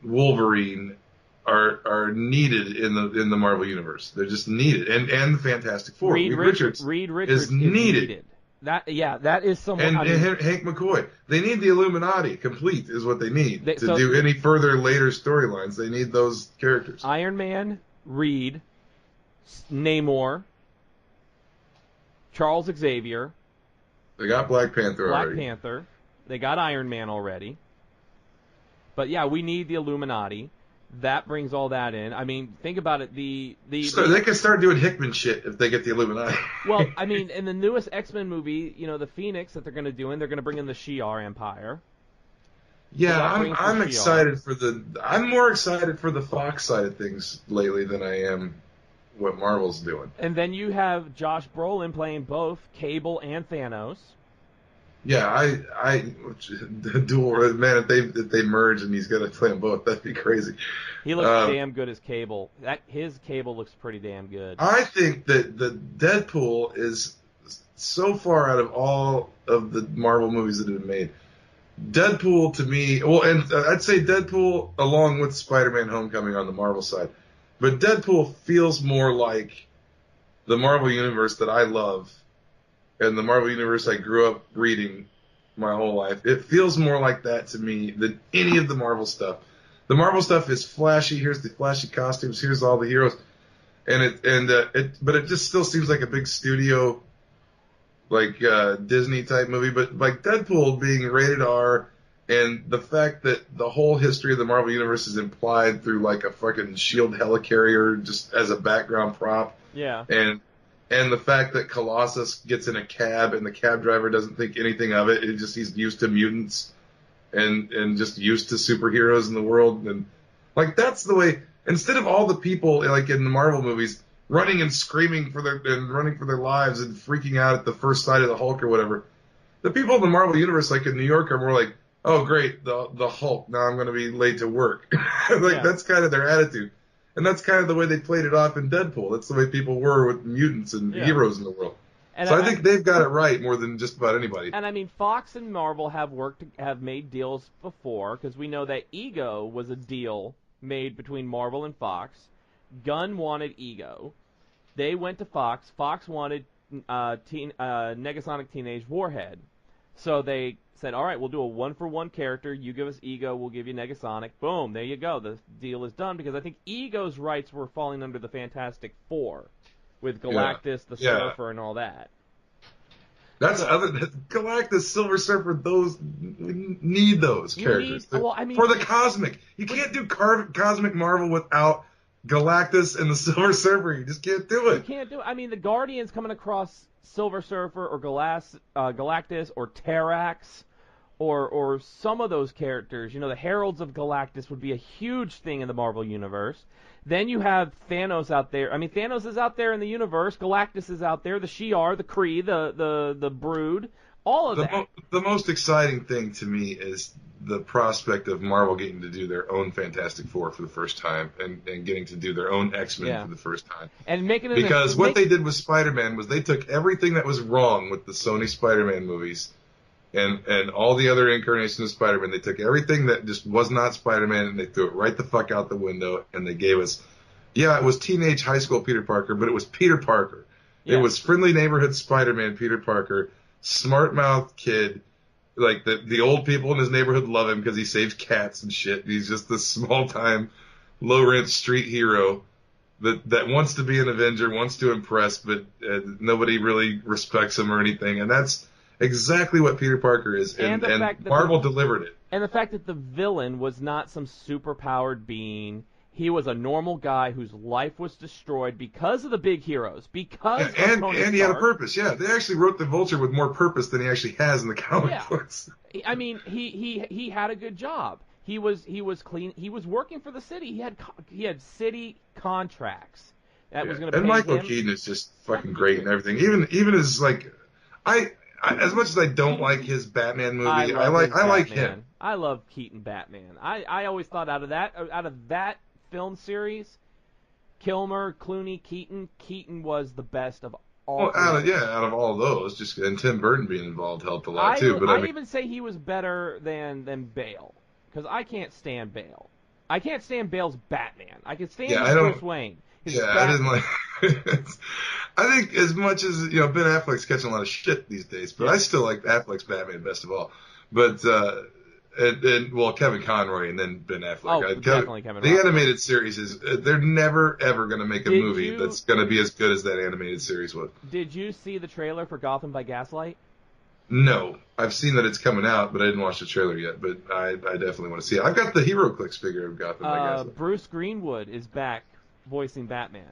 Wolverine are needed in the Marvel universe. They're just needed, and the Fantastic Four. Reed Richards is needed. That is someone. And Hank McCoy. They need the Illuminati complete is what they need to do any further later storylines. They need those characters. Iron Man, Reed, Namor, Charles Xavier. They got Black Panther already. They got Iron Man already. But yeah, we need the Illuminati. That brings all that in. I mean, think about it. They can start doing Hickman shit if they get the Illuminati. Well, I mean, in the newest X-Men movie, the Phoenix that they're going to do, they're going to bring in the Shi'ar Empire. Yeah, so I'm excited I'm more excited for the Fox side of things lately than I am what Marvel's doing. And then you have Josh Brolin playing both Cable and Thanos. Yeah, dual man. If they merge and he's gonna play them both, that'd be crazy. He looks damn good as Cable. His Cable looks pretty damn good. I think that the Deadpool is so far out of all of the Marvel movies that have been made. Deadpool to me, and I'd say Deadpool along with Spider-Man: Homecoming on the Marvel side, but Deadpool feels more like the Marvel universe that I love. And the Marvel Universe I grew up reading my whole life. It feels more like that to me than any of the Marvel stuff. The Marvel stuff is flashy. Here's the flashy costumes. Here's all the heroes, but it just still seems like a big studio, like Disney type movie. But like Deadpool being rated R, and the fact that the whole history of the Marvel Universe is implied through like a fucking shield helicarrier just as a background prop. Yeah. And the fact that Colossus gets in a cab and the cab driver doesn't think anything of it. He's used to mutants and just used to superheroes in the world. And like, that's the way, instead of all the people like in the Marvel movies running and screaming running for their lives and freaking out at the first sight of the Hulk or whatever, the people in the Marvel universe, like in New York, are more like, oh great, the Hulk, now I'm going to be late to work. That's kind of their attitude. And that's kind of the way they played it off in Deadpool. That's the way people were with mutants and heroes in the world. And so I think they've got it right more than just about anybody. And I mean, Fox and Marvel have made deals before, because we know that Ego was a deal made between Marvel and Fox. Gunn wanted Ego. They went to Fox. Fox wanted Negasonic Teenage Warhead. So they said, all right, we'll do a one-for-one character. You give us Ego, we'll give you Negasonic. Boom, there you go. The deal is done, because I think Ego's rights were falling under the Fantastic Four with Galactus, the Surfer, and all that. That's Galactus, Silver Surfer, we need those characters. For the Cosmic. You can't do Cosmic Marvel without Galactus and the Silver Surfer. You just can't do it. You can't do it. I mean, the Guardians coming across Silver Surfer or Galactus or Terrax or some of those characters. The Heralds of Galactus would be a huge thing in the Marvel Universe. Then you have Thanos out there. I mean, Thanos is out there in the universe. Galactus is out there. The Shi'ar, the Kree, the Brood, all of that. The most exciting thing to me is the prospect of Marvel getting to do their own Fantastic Four for the first time and getting to do their own X-Men for the first time. And making it because what they did with Spider-Man was they took everything that was wrong with the Sony Spider-Man movies and all the other incarnations of Spider-Man. They took everything that just was not Spider-Man and they threw it right the fuck out the window, and they gave us, it was teenage high school Peter Parker, but it was Peter Parker. Yeah. It was friendly neighborhood Spider-Man Peter Parker, smart-mouthed kid. Like, the old people in his neighborhood love him because he saves cats and shit. He's just this small-time, low-rent street hero that wants to be an Avenger, wants to impress, but nobody really respects him or anything. And that's exactly what Peter Parker is. And Marvel delivered it. And the fact that the villain was not some super-powered being. He was a normal guy whose life was destroyed because of the big heroes. And he had a purpose. Yeah, they actually wrote the Vulture with more purpose than he actually has in the comic books. I mean, he had a good job. He was clean. He was working for the city. He had city contracts that was going to pay him. And Michael Keaton is just fucking great and everything. Even as like I as much as I don't like his Batman movie, I like him. I love Keaton Batman. I always thought out of that film series, Kilmer, Clooney, Keaton was the best of all. Well, out of all those, and Tim Burton being involved helped a lot too. But I even say he was better than Bale. because I can't stand Bale. I can't stand Bale's Batman. I can stand Bruce Wayne. I didn't like. I think as much as Ben Affleck's catching a lot of shit these days, but I still like Affleck's Batman best of all. But Kevin Conroy and then Ben Affleck. Oh, definitely Kevin. The animated series they're never ever going to make a movie that's going to be as good as that animated series was. Did you see the trailer for Gotham by Gaslight? No, I've seen that it's coming out, but I didn't watch the trailer yet. But I definitely want to see it. I've got the HeroClix figure of Gotham by Gaslight. Bruce Greenwood is back voicing Batman.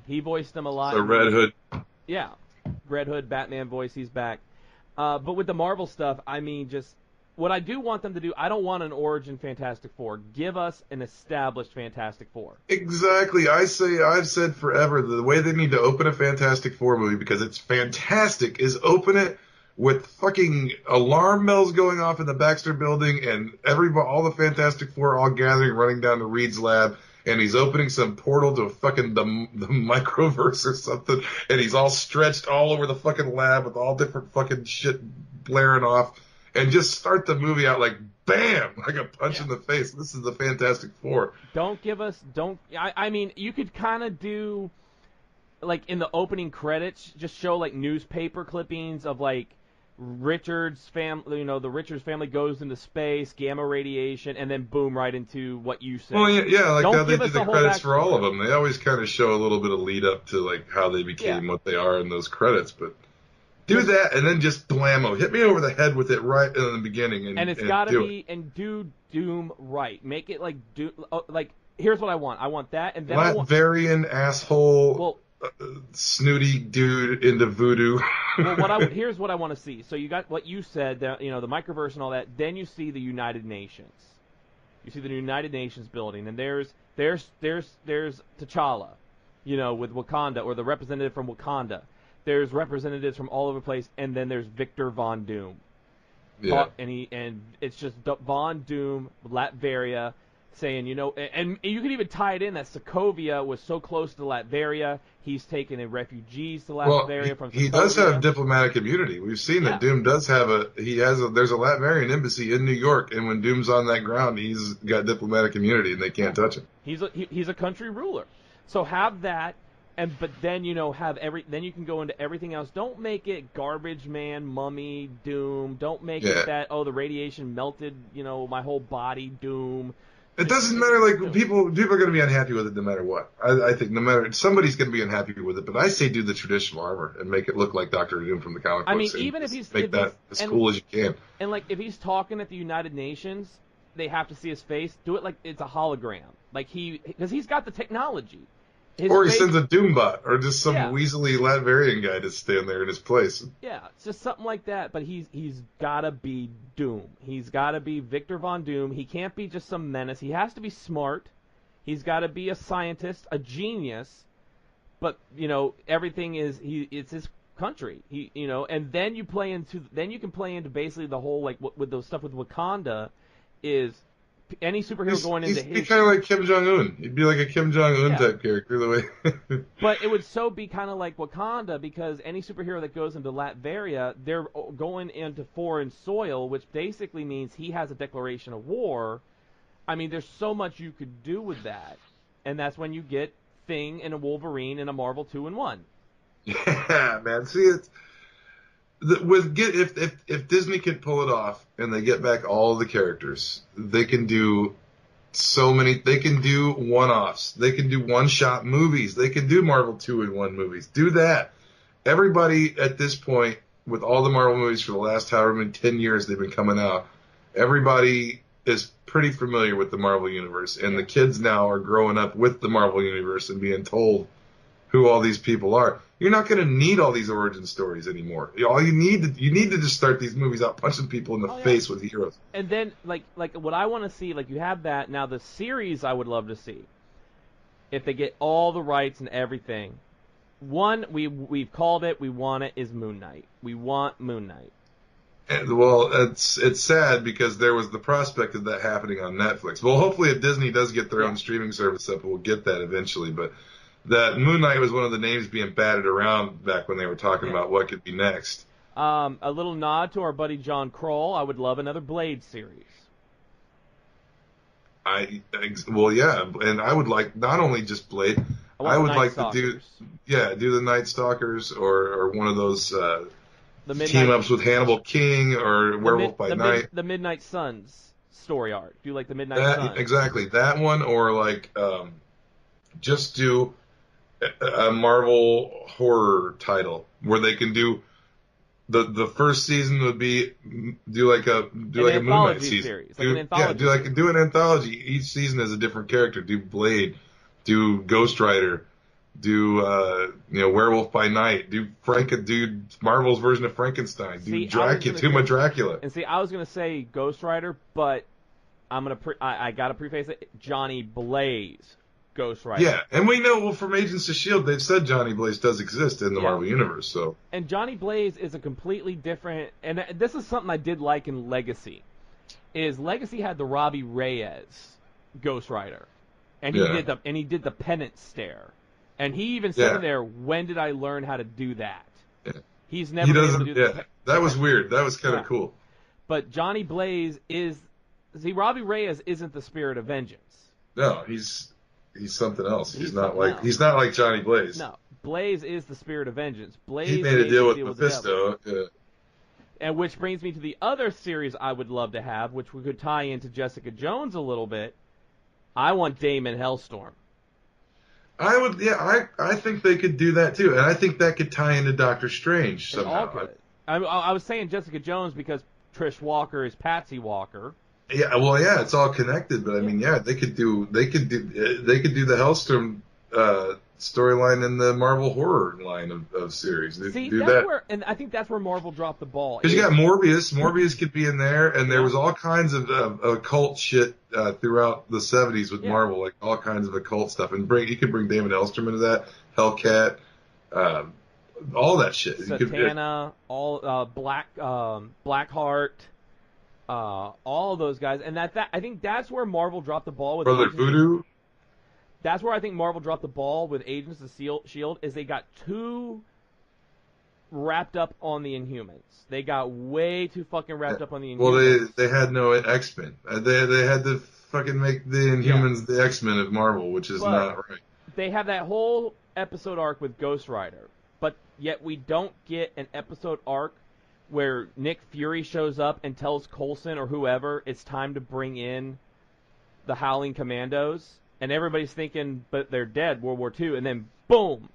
He voiced him a lot. The Red Hood. Yeah, Red Hood Batman voice. He's back. But with the Marvel stuff, I mean, just what I do want them to do. I don't want an origin Fantastic Four. Give us an established Fantastic Four. Exactly. I've said forever the way they need to open a Fantastic Four movie, because it's fantastic, is open it with fucking alarm bells going off in the Baxter Building and all the Fantastic Four all gathering, running down to Reed's lab. And he's opening some portal to fucking the microverse or something, and he's all stretched all over the fucking lab with all different fucking shit blaring off, and just start the movie out like bam, like a punch in the face. This is the Fantastic Four. I mean, you could kind of do, like, in the opening credits, just show, like, newspaper clippings of, like, Richard's family, the Richards family goes into space, gamma radiation, and then boom, right into what you said. Well, yeah, like how they did the credits for all of them. They always kind of show a little bit of lead up to like how they became what they are in those credits. But do that, and then just blammo, hit me over the head with it right in the beginning, and it's got to be and do Doom right. Make it like here's what I want. I want that, and then Latvarian asshole. Well, snooty dude into voodoo. Well, here's what I want to see. So you got what you said, the microverse and all that. Then you see the United Nations. You see the United Nations building, and there's T'Challa, with Wakanda, or the representative from Wakanda. There's representatives from all over the place, and then there's Victor Von Doom. Yeah. And it's just Von Doom, Latveria, saying, and you could even tie it in that Sokovia was so close to Latveria, he's taken in refugees to Latveria from Sokovia. He does have diplomatic immunity. We've seen that Doom does have there's a Latverian embassy in New York, and when Doom's on that ground, he's got diplomatic immunity, and they can't touch him. He's a country ruler. So have that, but then, then you can go into everything else. Don't make it Garbage Man, Mummy, Doom. Don't make it that, the radiation melted, my whole body, Doom. It doesn't matter. Like people are going to be unhappy with it no matter what. I think no matter somebody's going to be unhappy with it. But I say do the traditional armor and make it look like Doctor Doom from the comic books. I mean, even if he's as cool as you can. And like if he's talking at the United Nations, they have to see his face. Do it like it's a hologram. Like because he's got the technology. Or he sends a Doombot, or just some weaselly Latverian guy to stand there in his place. Yeah, it's just something like that. But he's got to be Doom. He's got to be Victor Von Doom. He can't be just some menace. He has to be smart. He's got to be a scientist, a genius. But everything it's his country. And then you can play into basically the whole like with the stuff with Wakanda is. Any superhero going into he'd be kind of like Kim Jong-un. He'd be like a Kim Jong-un type character, the way. But it would so be kind of like Wakanda, because any superhero that goes into Latveria, they're going into foreign soil, which basically means he has a declaration of war. I mean, there's so much you could do with that, and that's when you get Thing and a Wolverine and a Marvel 2-in-1. Yeah, man. See, if Disney can pull it off and they get back all the characters, they can do so many. They can do one-offs. They can do one-shot movies. They can do Marvel 2-in-1 movies. Do that. Everybody at this point, with all the Marvel movies for the last however many 10 years they've been coming out, everybody is pretty familiar with the Marvel Universe, and the kids now are growing up with the Marvel Universe and being told who all these people are. You're not going to need all these origin stories anymore. All you need to just start these movies out punching people in the face with heroes. And then like what I want to see, like you have that now. The series I would love to see, if they get all the rights and everything. One we've called it. We want it is Moon Knight. We want Moon Knight. And, well, it's sad because there was the prospect of that happening on Netflix. Well, hopefully if Disney does get their own streaming service up, we'll get that eventually. But that Moon Knight was one of the names being batted around back when they were talking about what could be next. A little nod to our buddy John Kroll. I would love another Blade series. Well, yeah, and I would like not only just Blade, I would Night like Stalkers. to do the Night Stalkers or one of those The team Midnight, ups with Hannibal King or Werewolf by Night. the Midnight Suns story arc. Do like the Midnight That Suns. exactly that one, or like just do a Marvel horror title where they can do the first season would be do like a Moon Knight season. Series, like an anthology do an anthology. Each season is a different character. Do Blade, do Ghost Rider, do Werewolf by Night, do Marvel's version of Frankenstein, do Dracula, Tomb of Dracula. And see, I was gonna say Ghost Rider, but I gotta preface it. Johnny Blaze, Ghost Rider. Yeah, and we know from Agents of S.H.I.E.L.D. they've said Johnny Blaze does exist in the Marvel Universe. So. And Johnny Blaze is a completely different, and this is something I did like in Legacy. Legacy had the Robbie Reyes Ghost Rider, and he did the penance stare, and he even said in there, "When did I learn how to do that?" Yeah. He's never been able to do that. That was weird. That was kind of cool. But Johnny Blaze Robbie Reyes isn't the spirit of vengeance. No, he's something else. He's not like Johnny Blaze. No, Blaze is the spirit of vengeance. Blaze he made a deal with Mephisto. Yeah. And which brings me to the other series I would love to have, which we could tie into Jessica Jones a little bit. I want Damon Hellstorm. I think they could do that too, and I think that could tie into Doctor Strange somehow. I was saying Jessica Jones because Trish Walker is Patsy Walker. Yeah, well, yeah, it's all connected, but I mean, yeah, they could do the Hellstrom storyline in the Marvel horror line of series. And I think that's where Marvel dropped the ball. Because you got Morbius. Morbius could be in there, and there was all kinds of occult shit throughout the 70s with Marvel, like all kinds of occult stuff. And you could bring Damon Hellstrom into that, Hellcat, all that shit. Satana, Blackheart. All of those guys, and I think that's where Marvel dropped the ball with Brother Voodoo. That's where I think Marvel dropped the ball with Agents of S.H.I.E.L.D. is they got too wrapped up on the Inhumans. They got way too fucking wrapped up on the Inhumans. Well, they had no X-Men. They had to fucking make the Inhumans the X-Men of Marvel, which is not right. They have that whole episode arc with Ghost Rider, but yet we don't get an episode arc where Nick Fury shows up and tells Coulson or whoever it's time to bring in the Howling Commandos, and everybody's thinking, but they're dead, World War II, and then boom,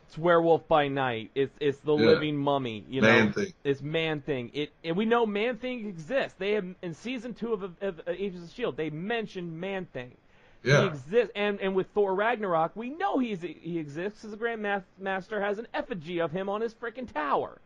it's Werewolf by Night, it's the Living Mummy, Man-Thing. It's Man-Thing. And we know Man-Thing exists. They have in season 2 of Agents of S.H.I.E.L.D. they mentioned Man-Thing. Yeah. He exists, and with Thor Ragnarok, we know he exists because the Grand Master has an effigy of him on his freaking tower.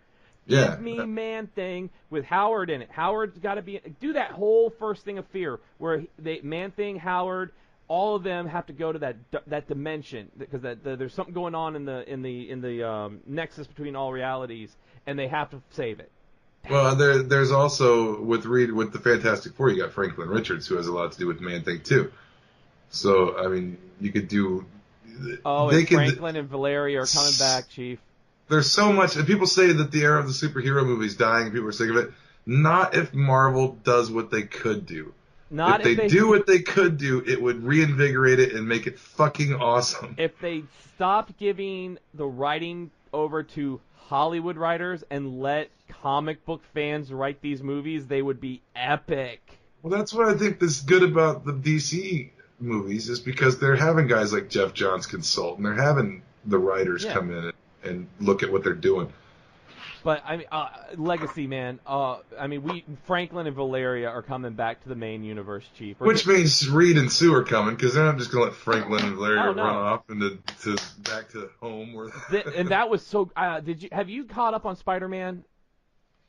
Give me Man-Thing with Howard in it. Howard's got to do that whole first thing of Fear where Man-Thing, Howard, all of them have to go to that dimension because there's something going on in the nexus between all realities, and they have to save it. Well, there's also with the Fantastic Four, you got Franklin Richards who has a lot to do with Man-Thing too. So I mean, you could do. Franklin and Valeria are coming back, Chief. There's so much, and people say that the era of the superhero movies dying, and people are sick of it. Not if Marvel does what they could do. If they do what they could do, it would reinvigorate it and make it fucking awesome. If they stopped giving the writing over to Hollywood writers and let comic book fans write these movies, they would be epic. Well, that's what I think is good about the DC movies, is because they're having guys like Jeff Johns consult, and they're having the writers come in and look at what they're doing. But I mean, Legacy, man. Franklin and Valeria are coming back to the main universe, Chief. Which means Reed and Sue are coming, because they're not just going to let Franklin and Valeria run off into back to home. And that was so. Have you caught up on Spider-Man: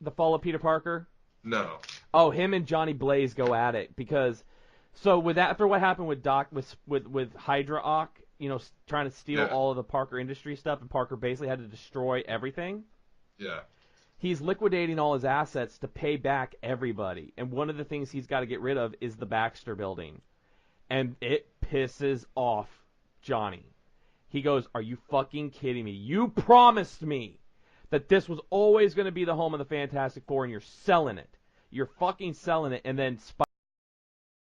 The Fall of Peter Parker? No. Oh, him and Johnny Blaze go at it because. So after what happened with Doc with Hydra Ock, trying to steal all of the Parker Industries stuff, and Parker basically had to destroy everything. Yeah. He's liquidating all his assets to pay back everybody. And one of the things he's got to get rid of is the Baxter Building. And it pisses off Johnny. He goes, "Are you fucking kidding me? You promised me that this was always going to be the home of the Fantastic Four, and you're selling it. You're fucking selling it." And then